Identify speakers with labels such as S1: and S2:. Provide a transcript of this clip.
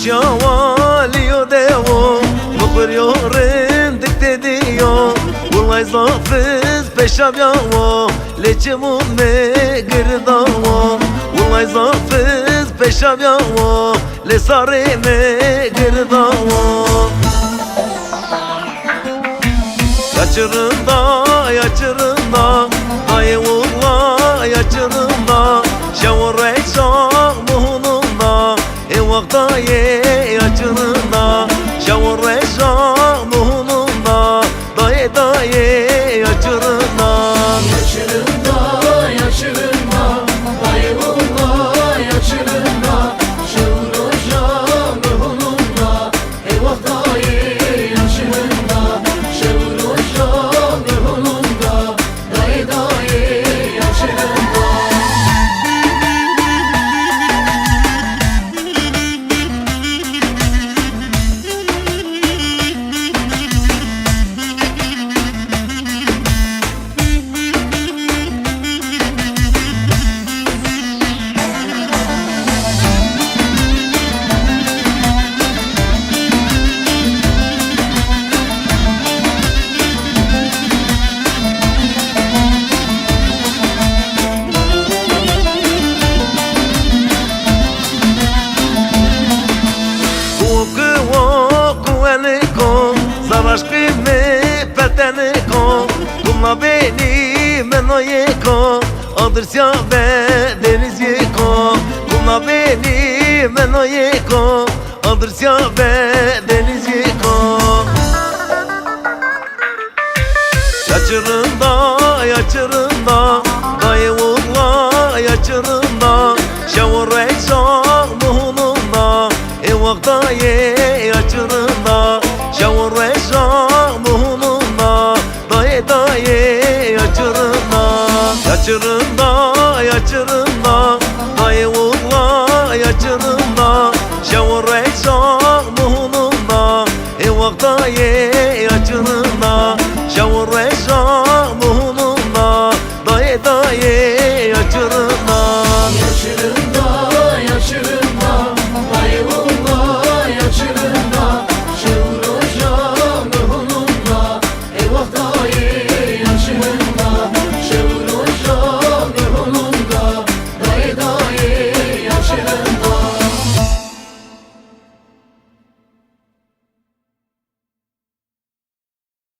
S1: شواليو ديو مقريورن دكتديو والله زافز بشابيو لچمو مگرداو والله زافز بشابيو لساري مگرداو Yaçırında Dayı valla yaçırında Şavur reçak muhununda Evakta ye yaçırında Şavur reçak muhununda Dayı dayı yaçırında
S2: Yaçırında, yaçırında Dayı valla yaçırında Şavur reçak muhununda Evakta ye yaçırında Şavur
S1: Zaraşkı me peteneko Kumla beni meno yeko Adırsya ve deniz yeko Kumla beni meno yeko Adırsya ve deniz yeko Yaçırında yaçırında Dayı valla yaçırında Şavur reçak muhununda Evakta ye yaçırında Şavur reçak muhununda Dayı dayı yaçırında Yaçırında yaçırında Dayı valla yaçırında Şavur reçak muhununda Evakta ye